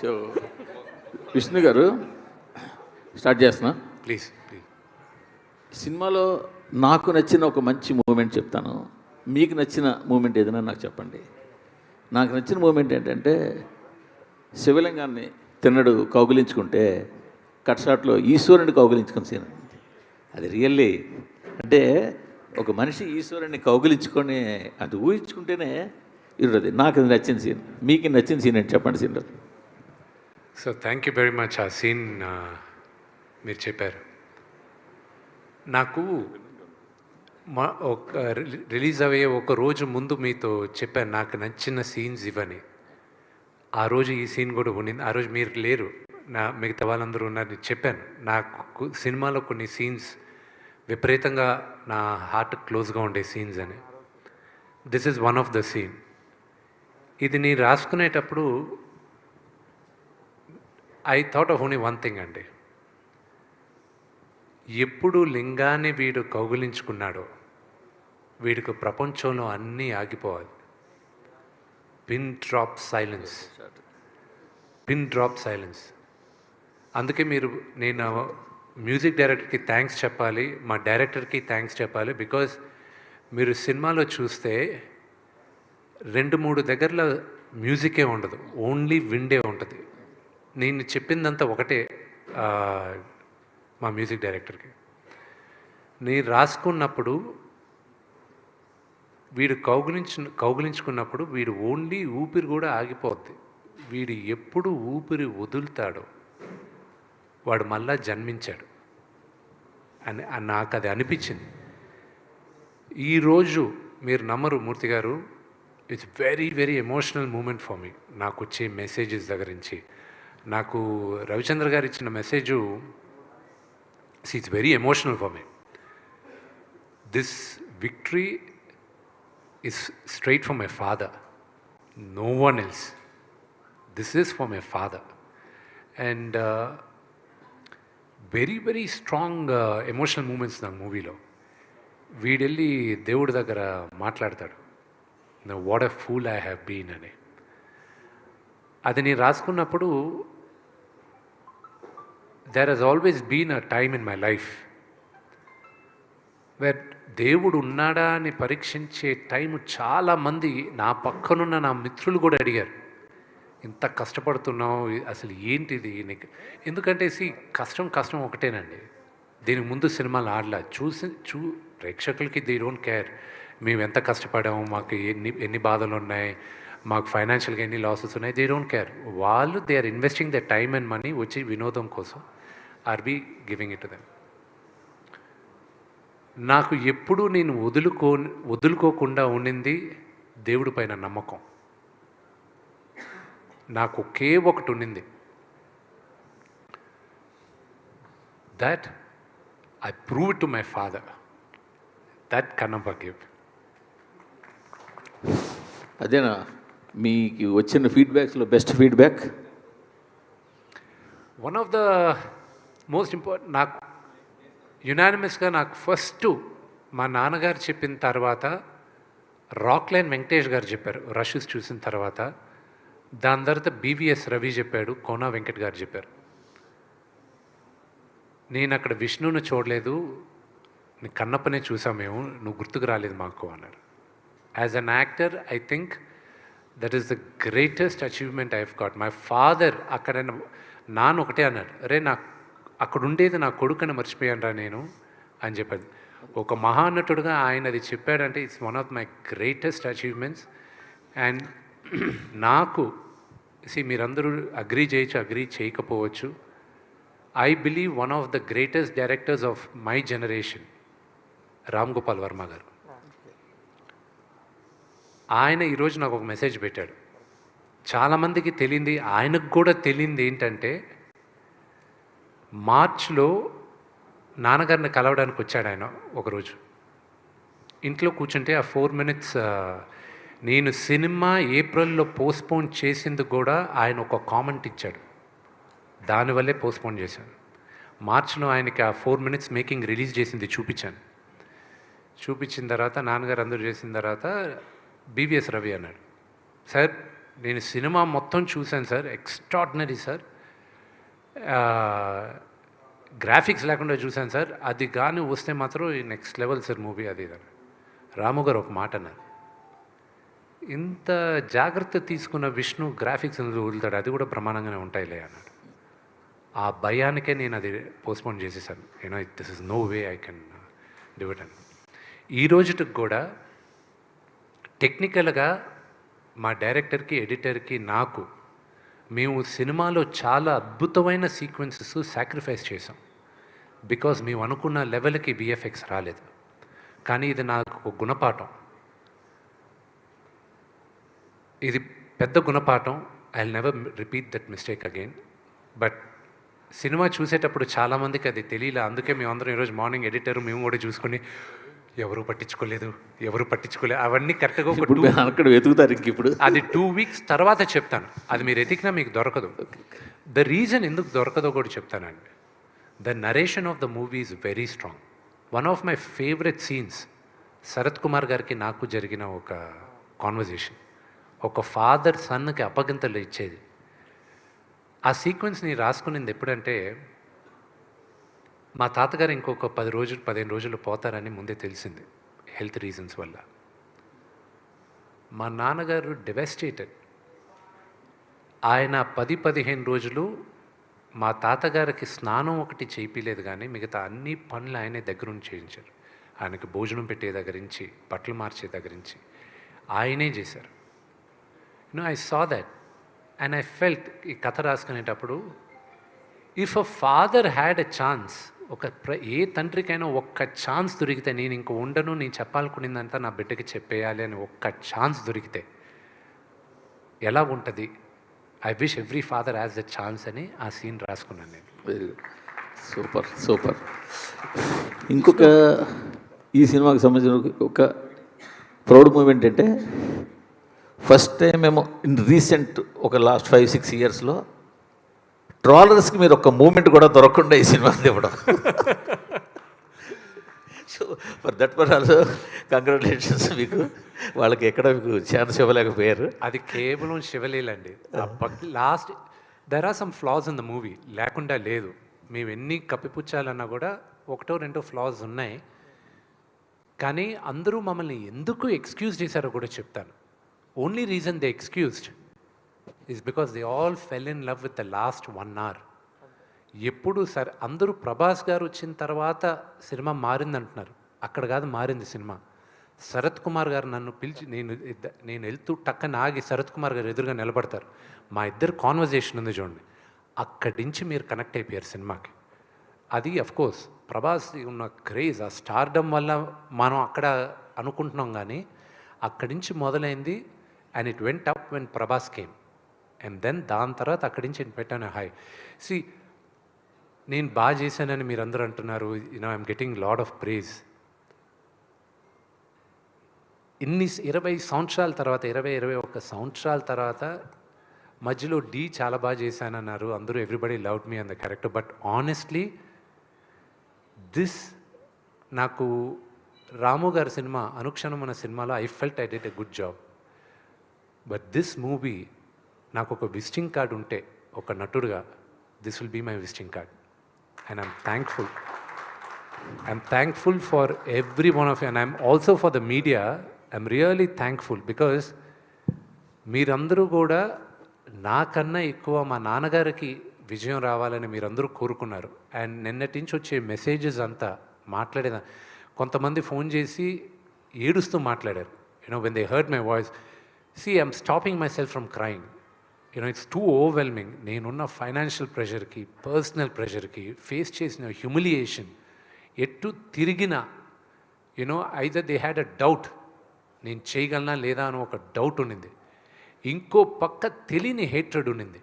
So Vishnu గారు start చేస్తున్నా. Please. సినిమాలో నాకు నచ్చిన ఒక మంచి మూమెంట్ చెప్తాను, మీకు నచ్చిన మూమెంట్ ఏదైనా నాకు చెప్పండి. నాకు నచ్చిన మూమెంట్ ఏంటంటే శివలింగాన్ని తిన్నడు కౌగిలించుకుంటే కట్ షాట్లో ఈశ్వరుని కౌగిలించుకున్న సీన్. అది రియల్లీ అంటే ఒక మనిషి ఈశ్వరుని కౌగిలించుకొని అది ఊహించుకుంటేనే ఇరుది. నాకు అది నచ్చిన సీన్. మీకు నచ్చిన సీన్ ఏంటి చెప్పండి scene. So thank you very much. ఆ సీన్ మీరు చెప్పారు. నాకు ఒక రిలీజ్ అయ్యే ఒక రోజు ముందు మీతో చెప్పాను నాకు నచ్చిన సీన్స్ ఇవని. ఆ రోజు ఈ సీన్ కూడా ఉండింది. ఆ రోజు మీరు లేరు, మిగతా వాళ్ళందరూ ఉన్నారు. చెప్పాను నాకు సినిమాలో కొన్ని సీన్స్ విపరీతంగా నా హార్ట్ క్లోజ్గా ఉండే సీన్స్ అని. This is one of the scene. ఇది నేను రాసుకునేటప్పుడు I thought of only one thing అండి. ఎప్పుడు లింగాన్ని వీడు కౌగిలించుకున్నాడో వీడికి ప్రపంచంలో అన్నీ ఆగిపోవాలి. Pin drop silence. అందుకే నేను మ్యూజిక్ డైరెక్టర్కి థ్యాంక్స్ చెప్పాలి, మా డైరెక్టర్కి థ్యాంక్స్ చెప్పాలి. బికాజ్ మీరు సినిమాలో చూస్తే 2-3 దగ్గరలో మ్యూజికే ఉండదు, ఓన్లీ విండే ఉంటుంది. నేను చెప్పిందంతా ఒకటే మా మ్యూజిక్ డైరెక్టర్కి. నేను రాసుకున్నప్పుడు వీడు కౌగిలించుకున్నప్పుడు వీడు ఓన్లీ ఊపిరి కూడా ఆగిపోద్ది. వీడు ఎప్పుడు ఊపిరి వదులుతాడో వాడు మళ్ళా జన్మించాడు అని నాకు అది అనిపించింది. ఈరోజు మీరు నమ్మరు మూర్తి గారు, it's very very emotional moment for me. నాకు వచ్చే మెసేజెస్ దగ్గర నుంచి నాకు రవిచంద్ర గారు ఇచ్చిన message it's very emotional for me. This victory is straight from my father, no one else. This is from my father. And very very strong emotional moments na movie lo. వీడెళ్ళి దేవుడి దగ్గర మాట్లాడతాడు, what a fool I have been అని. అది నేను రాసుకున్నప్పుడు there has always been a time in my life where దేవుడు ఉన్నాడా అని పరీక్షించే టైం చాలామంది నా పక్కనున్న నా మిత్రులు కూడా అడిగారు, ఇంత కష్టపడుతున్నావు అసలు ఏంటిది నీకు? ఎందుకంటే కష్టం ఒకటేనండి. దీనికి ముందు సినిమాలు ఆడలా ప్రేక్షకులకి దే డోంట్ కేర్ మేము ఎంత కష్టపడాము, మాకు ఎన్ని బాధలు ఉన్నాయి, మాకు ఫైనాన్షియల్గా ఎన్ని లాసెస్ ఉన్నాయి. They don't care. వాళ్ళు they are investing the time and money వచ్చి వినోదం కోసం. Are we giving it to them. నాకు ఎప్పుడు నేను వదులుకోకుండా ఉండింది దేవుడి పైన నమ్మకం. నాకు ఒకే ఒకటి ఉండింది, that I prove it to my father. That Kannappa give. అదేనా మీకు వచ్చిన ఫీడ్బ్యాక్స్లో best feedback? One of the most important నాకు యునానిమస్గా నాకు ఫస్ట్ మా నాన్నగారు చెప్పిన తర్వాత రాక్లైన్ వెంకటేష్ గారు చెప్పారు రషెస్ చూసిన తర్వాత. దాని తర్వాత బీవీఎస్ రవి చెప్పాడు, కోనా వెంకట్ గారు చెప్పారు. నేను అక్కడ విష్ణుని చూడలేదు, నీ కన్నప్పనే చూసాం మేము, నువ్వు గుర్తుకు రాలేదు మాకు అన్నారు. As an actor I think that is the greatest achievement I have got. My father అక్కడ నాన్న ఒకటే అన్నాడు, అరే నాకు అక్కడ ఉండేది నా కొడుకుని మర్చిపోయాను నేను అని చెప్పాడు. ఒక మహానటుడుగా ఆయన అది చెప్పాడంటే it's one of my greatest achievements. And నాకు మీరందరూ అగ్రీ చేయొచ్చు, అగ్రీ చేయకపోవచ్చు. I believe one of the greatest directors of my generation Ram Gopal Varma గారు. ఆయన ఈరోజు నాకు ఒక మెసేజ్ పెట్టాడు. చాలామందికి తెలియంది, ఆయనకు కూడా తెలియంది ఏంటంటే మార్చ్లో నాన్నగారిని కలవడానికి వచ్చాడు ఆయన ఒకరోజు. ఇంట్లో కూర్చుంటే ఆ 4 minutes నేను సినిమా ఏప్రిల్లో పోస్ట్పోన్ చేసింది కూడా ఆయన ఒక కామెంట్ ఇచ్చాడు, దానివల్లే పోస్ట్పోన్ చేశాను. మార్చ్లో ఆయనకి ఆ 4 minutes మేకింగ్ రిలీజ్ చేసింది చూపించిన తర్వాత నాన్నగారు అందరూ చేసిన తర్వాత బీవీఎస్ రవి అన్నాడు, సార్ నేను సినిమా మొత్తం చూశాను సార్, ఎక్స్ట్రాడినరీ సార్. గ్రాఫిక్స్ లేకుండా చూశాను సార్. అది కానీ వస్తే మాత్రం నెక్స్ట్ లెవెల్ సార్ మూవీ అది. రాము గారు ఒక మాట అన్నారు, ఇంత జాగ్రత్త తీసుకున్న విష్ణు గ్రాఫిక్స్ వదులుతాడు, అది కూడా ప్రమాణంగానే ఉంటాయిలే అన్నాడు. ఆ భయానికే నేను అది పోస్ట్పోన్ చేసేసాను. This is no way I can do it అని. ఈ రోజుకి కూడా టెక్నికల్గా మా డైరెక్టర్కి, ఎడిటర్కి, నాకు మేము సినిమాలో చాలా అద్భుతమైన సీక్వెన్సెస్ సాక్రిఫైస్ చేసాం. బికాజ్ మేము అనుకున్న లెవెల్కి విఎఫ్ఎక్స్ రాలేదు. కానీ ఇది నాకు ఒక గుణపాఠం, ఇది పెద్ద గుణపాఠం. I will never repeat that mistake again. But cinema చూసేటప్పుడు చాలామందికి అది తెలియలే. అందుకే మేమందరం ఈరోజు మార్నింగ్ ఎడిటర్ మేము కూడా చూసుకొని ఎవరు పట్టించుకోలేదు అవన్నీ కరెక్ట్గా అక్కడ వెతుకుతారు. ఇంక ఇప్పుడు అది 2 weeks తర్వాత చెప్తాను. అది మీరు ఎతికినా మీకు దొరకదు. ద రీజన్ ఎందుకు దొరకదో కూడా చెప్తానండి. The narration of the movie is very strong. One of my favourite scenes Sarath Kumar గారికి నాకు జరిగిన ఒక కాన్వర్జేషన్. ఒక ఫాదర్ సన్కి అప్పగింతలు ఇచ్చేది. ఆ సీక్వెన్స్ని రాసుకునింది ఎప్పుడంటే, మా తాతగారు ఇంకొక 15 రోజులు పోతారని ముందే తెలిసింది హెల్త్ రీజన్స్ వల్ల. మా నాన్నగారు డెవెస్టేటెడ్. ఆయన 10-15 రోజులు మా తాతగారికి స్నానం ఒకటి చేయించలేదు, కానీ మిగతా అన్ని పనులు ఆయనే దగ్గరుండి చేయించారు. ఆయనకి భోజనం పెట్టే దగ్గర నుంచి, బట్టలు మార్చే దగ్గర నుంచి ఆయనే చేశారు. I saw that and I felt. ఈ కథ రాసుకునేటప్పుడు, if a father had a chance, ఏ తండ్రికైనా ఒక్క ఛాన్స్ దొరికితే, నేను ఇంక ఉండను, నేను చెప్పాలనుకునేదంతా నా బిడ్డకి చెప్పేయాలి అని ఒక్క ఛాన్స్ దొరికితే ఎలా ఉంటుంది? I wish every father has the chance అని ఆ సీన్ రాసుకున్నాను నేను. Very good, super. ఇంకొక ఈ సినిమాకి సంబంధించిన ఒక ప్రౌడ్ మూమెంట్ అంటే, ఫస్ట్ టైం మేము ఇన్ రీసెంట్ ఒక లాస్ట్ 5-6 ఇయర్స్లో ట్రాలర్స్కి మీరు ఒక మూమెంట్ కూడా దొరకకుండా ఈ సినిమా ఇవ్వడం. So for that per also congratulations మీకు. వాళ్ళకి ఎక్కడ మీకు ఛాన్స్ ఇవ్వలేకపోయారు. అది కేవలం శివలీలండి. Last there are some flaws in the movie, లేకుండా లేదు. మేము ఎన్ని కప్పిపుచ్చాలన్నా కూడా 1-2 ఫ్లాస్ ఉన్నాయి. కానీ అందరూ మమ్మల్ని ఎందుకు ఎక్స్క్యూజ్ చేశారో కూడా చెప్తాను. Only reason they excused is because they all fell in love with the last 1 hour. ఎప్పుడు సరే అందరూ ప్రభాస్ గారు వచ్చిన తర్వాత సినిమా మారిందంటున్నారు. అక్కడ కాదు మారింది సినిమా. శరత్ కుమార్ గారు నన్ను పిలిచి, నేను వెళ్తూ టక్కన ఆగి శరత్ కుమార్ గారు ఎదురుగా నిలబడతారు. మా ఇద్దరు కాన్వర్జేషన్ ఉంది చూడండి, అక్కడి నుంచి మీరు కనెక్ట్ అయిపోయారు సినిమాకి. అది అఫ్కోర్స్ ప్రభాస్ ఉన్న క్రేజ్, ఆ స్టార్డమ్ వల్ల మనం అక్కడ అనుకుంటున్నాం. కానీ అక్కడి నుంచి మొదలైంది. And it went up when Prabhas came. And then దాని తర్వాత అక్కడి నుంచి నేను పెట్టాను హాయ్. సి, నేను బాగా చేశానని మీరు అందరూ అంటున్నారు. I'm getting lot of praise. 20 సంవత్సరాల తర్వాత, 21 సంవత్సరాల తర్వాత మధ్యలో చాలా బాగా చేశానన్నారు అందరూ. Everybody loved me on the character. But honestly నాకు రాము గారి సినిమా అనుక్షణం అనే సినిమాలో I felt I did a good job. But this movie నాకు ఒక విజిటింగ్ కార్డ్ ఉంటే ఒక నటుడుగా, this will be my visiting card. And I'm thankful for every one of you. And I'm also for the media. I'm really thankful because మీరందరూ కూడా నాకన్నా ఎక్కువ మా నాన్నగారికి విజయం రావాలని మీరందరూ కోరుకున్నారు. అండ్ నిన్నటి నుంచి వచ్చే మెసేజెస్ అంతా మాట్లాడేదా, కొంతమంది ఫోన్ చేసి ఏడుస్తూ మాట్లాడారు. When they heard my voice, see, I'm stopping myself from crying. It's too overwhelming. నేనున్న ఫైనాన్షియల్ ప్రెషర్కి, పర్సనల్ ప్రెషర్కి, ఫేస్ చేసిన హ్యూమిలియేషన్, ఎటు తిరిగినా either they had a doubt, నేను చేయగలనా లేదా అని ఒక డౌట్ ఉండింది. ఇంకో పక్క తెలియని హేట్రెడ్ ఉండింది.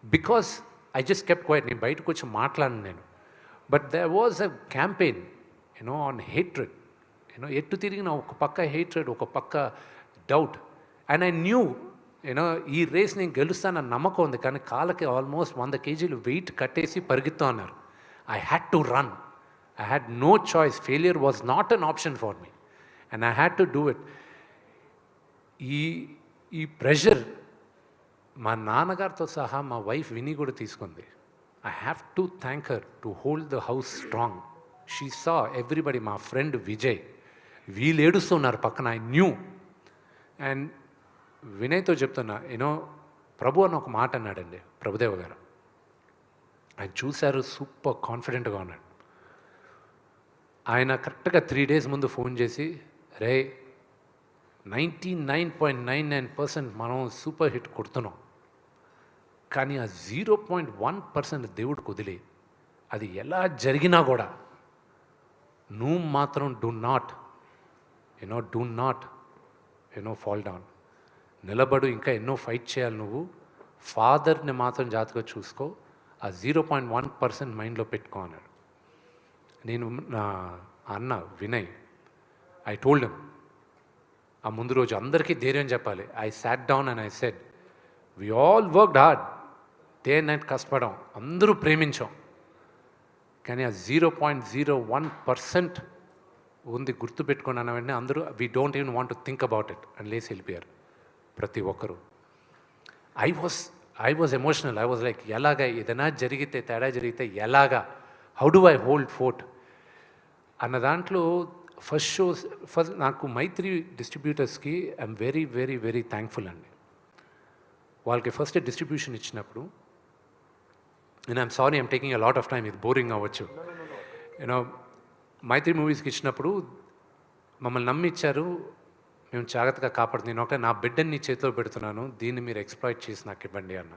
Because I just kept quiet. నేను బయటకు వచ్చి మాట్లాడను నేను. But there was a campaign on hatred. ఎటు తిరిగిన ఒక పక్క హేట్రెడ్, ఒక పక్క డౌట్. అండ్ ఐ న్యూ ఈ రేస్ నేను గెలుస్తానన్న నమ్మకం ఉంది. కానీ కాళ్ళకి ఆల్మోస్ట్ 100 kg వెయిట్ కట్టేసి పరిగెత్తు అన్నారు. I had to run. I had no choice. Failure was not an option for me and I had to do it. ఈ ప్రెషర్ మా నాన్నగారితో సహా మా వైఫ్ విని కూడా తీసుకుంది. I have to thank her to hold the house strong. She saw everybody, మా friend Vijay వీళ్ళు ఏడుస్తున్నారు పక్కన, ఐ న్యూ. అండ్ వినయ్తో చెప్తున్నా, యూనో ప్రభు అని ఒక మాట అన్నాడండి ప్రభుదేవ గారు. ఆయన చూశారు, సూపర్ కాన్ఫిడెంట్గా ఉన్నాడు. ఆయన కరెక్ట్గా 3 days ముందు ఫోన్ చేసి, రే 99.99% మనం సూపర్ హిట్ కొడుతున్నాం, కానీ ఆ 0.1% దేవుడికి వదిలి, అది ఎలా జరిగినా కూడా నువ్వు మాత్రం డూ నాట్ ఫాల్ డౌన్, నిలబడు, ఇంకా ఎన్నో ఫైట్ చేయాలి నువ్వు. ఫాదర్ని మాత్రం జాగ్రత్తగా చూసుకో, ఆ 0.1% మైండ్లో పెట్టుకో అన్నాడు. నేను నా అన్న వినయ్, ఐ టోల్డ్ హిమ్, ఆ ముందు రోజు అందరికీ ధైర్యం చెప్పాలి. I sat down and I said, we all worked hard, day and night కష్టపడాం, అందరూ ప్రేమించాం, కానీ ఆ 0.01% ఉంది గుర్తుపెట్టుకున్నాను. వెంటనే అందరూ we don't even want to think about it అని లేసి వెళ్ళిపోయారు ప్రతి ఒక్కరూ. I was emotional. I was like, ఎలాగా ఏదైనా జరిగితే, తేడా జరిగితే ఎలాగా, how do I hold fort అన్న దాంట్లో ఫస్ట్ నాకు మైత్రి డిస్ట్రిబ్యూటర్స్కి I'm very very very thankful అండి. వాళ్ళకి ఫస్ట్ డిస్ట్రిబ్యూషన్ ఇచ్చినప్పుడు, and I'm sorry I'm taking a lot of time, ఇది బోరింగ్ అవ్వచ్చు, యూనో మైత్రి మూవీస్కి ఇచ్చినప్పుడు మమ్మల్ని నమ్మి ఇచ్చారు, మేము జాగ్రత్తగా కాపాడుతుంది. నేను ఒకటే, నా బిడ్డని నీ చేతిలో పెడుతున్నాను, దీన్ని మీరు ఎక్స్ప్లాయిట్ చేసి నాకు ఇవ్వండి అన్న.